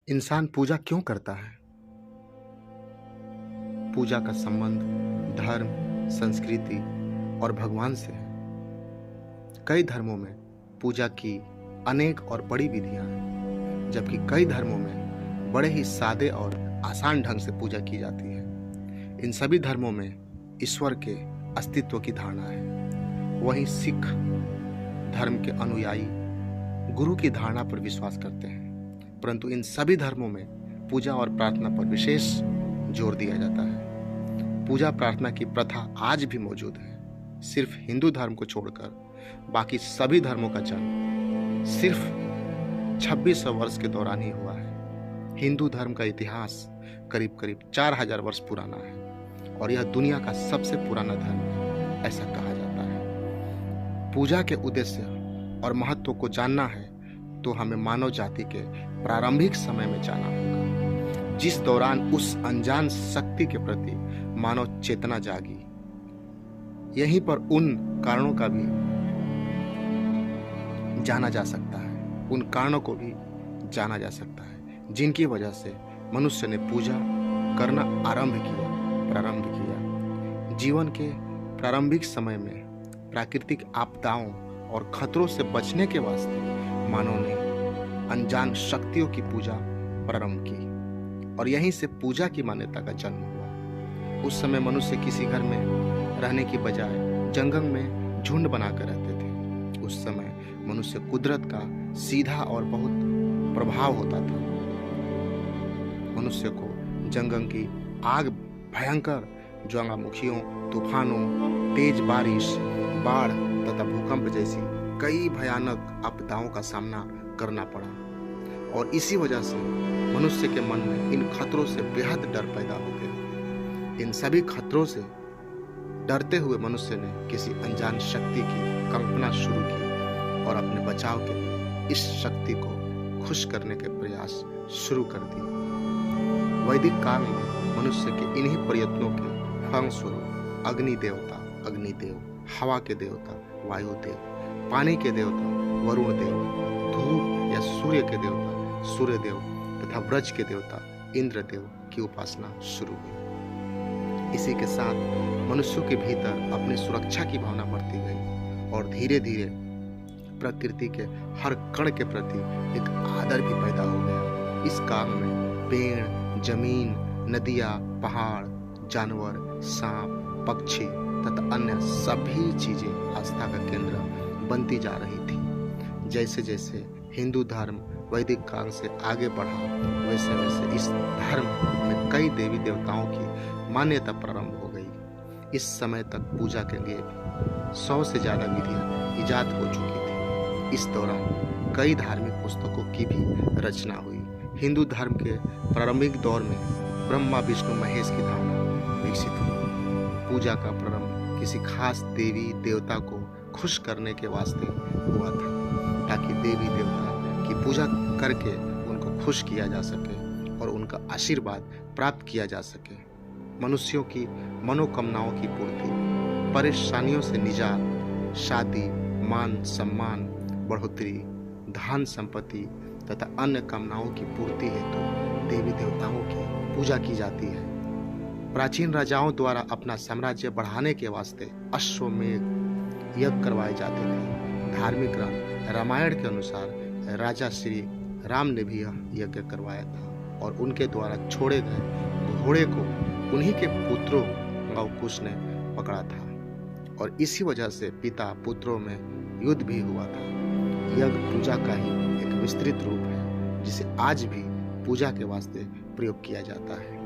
इंसान पूजा क्यों करता है? पूजा का संबंध धर्म, संस्कृति और भगवान से है। कई धर्मों में पूजा की अनेक और बड़ी विधियां हैं, जबकि कई धर्मों में बड़े ही सादे और आसान ढंग से पूजा की जाती है। इन सभी धर्मों में ईश्वर के अस्तित्व की धारणा है। वहीं सिख धर्म के अनुयायी गुरु की धारणा पर विश्वास करते हैं। परंतु इन सभी धर्मों में पूजा और प्रार्थना पर विशेष जोर दिया जाता है। पूजा प्रार्थना की प्रथा आज भी मौजूद है। सिर्फ हिंदू धर्म को छोड़कर बाकी सभी धर्मों का जन्म सिर्फ 2600 वर्ष के दौरान ही हुआ है। हिंदू धर्म का इतिहास करीब करीब 4000 वर्ष पुराना है और यह दुनिया का सबसे पुराना धर्म है, ऐसा कहा जाता है। पूजा के उद्देश्य और महत्व को जानना है तो हमें मानव जाति के प्रारंभिक समय में जाना होगा, जिस दौरान उस अनजान शक्ति के प्रति मानव चेतना जागी। यहीं पर उन कारणों का भी जाना जा सकता है, उन कारणों को भी जाना जा सकता है जिनकी वजह से मनुष्य ने पूजा करना प्रारंभ किया। जीवन के प्रारंभिक समय में प्राकृतिक आपदाओं और खतरों से बचने के वास्ते मानव ने अनजान शक्तियों की पूजा प्रारंभ की और यहीं से पूजा की मान्यता का जन्म हुआ। उस समय मनुष्य किसी घर में रहने की बजाय जंगल में झुंड बनाकर रहते थे। उस समय मनुष्य कुदरत का सीधा और बहुत प्रभाव होता था। मनुष्य को जंगल की आग, भयंकर ज्वालामुखियों, तूफानों, तेज बारिश, बाढ़ तथा भूकंप जैसी कई भयानक आपदाओं का सामना करना पड़ा और इसी वजह से मनुष्य के मन में इन खतरों से बेहद डर पैदा हो गया। इन सभी खतरों से डरते हुए मनुष्य ने किसी अनजान शक्ति की कल्पना शुरू की और अपने बचाव के लिए इस शक्ति को खुश करने के प्रयास शुरू कर दिए। वैदिक काल में मनुष्य के इन्हीं प्रयत्नों के फलस्वरूप अग्नि देवता अग्निदेव, हवा के देवता वायुदेव, पानी के देवता वरुण देव, धूप या सूर्य के देवता सूर्यदेव तथा व्रज के देवता इंद्रदेव की उपासना शुरू हुई। इसी के साथ मनुष्यों के भीतर अपनी सुरक्षा की भावना बढ़ती गई और धीरे धीरे प्रकृति के हर कण के प्रति एक आदर भी पैदा हो गया। इस काल में पेड़, जमीन, नदियाँ, पहाड़, जानवर, सांप, पक्षी तथा अन्य सभी चीजें आस्था का केंद्र बनती जा रही थी। जैसे जैसे हिंदू धर्म वैदिक काल से आगे बढ़ा, वैसे वैसे इस धर्म में कई देवी देवताओं की मान्यता प्रारंभ हो गई। इस समय तक पूजा के लिए 100 से ज्यादा विधियां इजाद हो चुकी थी। इस दौरान कई धार्मिक पुस्तकों की भी रचना हुई। हिंदू धर्म के प्रारंभिक दौर में ब्रह्मा विष्णु महेश की धारणा विकसित हुई। पूजा का प्रारंभ किसी खास देवी देवता को खुश करने के वास्ते हुआ था, ताकि देवी देवता की पूजा करके उनको खुश किया जा सके और उनका आशीर्वाद प्राप्त किया जा सके। मनुष्यों की मनोकामनाओं की पूर्ति, परेशानियों से निजात, शादी, मान सम्मान, बढ़ोतरी, धन संपत्ति तथा अन्य कामनाओं की पूर्ति हेतु देवी देवताओं की पूजा की जाती है। प्राचीन राजाओं द्वारा अपना साम्राज्य बढ़ाने के वास्ते अश्वमेध यज्ञ करवाए जाते थे। धार्मिक ग्रंथ रामायण के अनुसार राजा श्री राम ने भी यह यज्ञ करवाया था और उनके द्वारा छोड़े गए घोड़े को उन्हीं के पुत्रों लवकुश ने पकड़ा था और इसी वजह से पिता पुत्रों में युद्ध भी हुआ था। यज्ञ पूजा का ही एक विस्तृत रूप है, जिसे आज भी पूजा के वास्ते प्रयोग किया जाता है।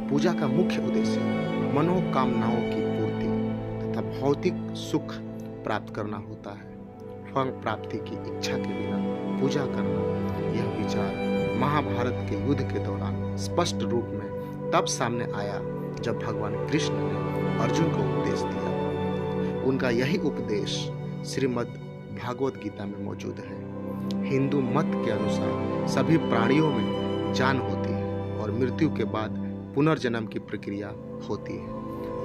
पूजा का मुख्य उद्देश्य मनोकामनाओं की पूर्ति तथा भौतिक सुख प्राप्त करना होता है। फल प्राप्ति की इच्छा के बिना पूजा करना, यह विचार महाभारत के युद्ध के दौरान स्पष्ट रूप में तब सामने आया जब भगवान कृष्ण ने अर्जुन को उपदेश दिया। उनका यही उपदेश श्रीमद् भागवत गीता में मौजूद है। हिंदू मत के अनुसार सभी प्राणियों में जान होती है और मृत्यु के बाद पुनर्जन्म की प्रक्रिया होती है,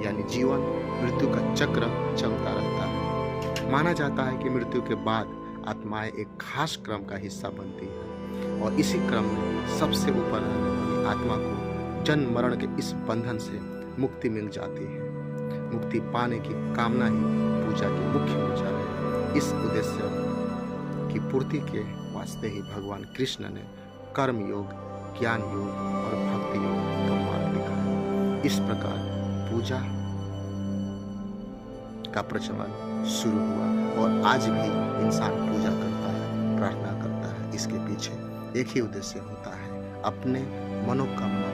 यानी जीवन मृत्यु का चक्र चलता रहता है। माना जाता है कि मृत्यु के बाद आत्माएं एक खास क्रम का हिस्सा बनती है और इसी क्रम में सबसे ऊपर रहने वाली आत्मा को जन्म मरण के इस बंधन से मुक्ति मिल जाती है। मुक्ति पाने की कामना ही पूजा की मुख्य ऊर्जा है। इस उद्देश्य की पूर्ति के वास्ते ही भगवान कृष्ण ने कर्म योग, ज्ञान योग और भक्ति योग का मार्ग दिखाया। इस प्रकार पूजा का प्रचलन शुरू हुआ और आज भी इंसान पूजा करता है, प्रार्थना करता है। इसके पीछे एक ही उद्देश्य होता है, अपने मनोकामना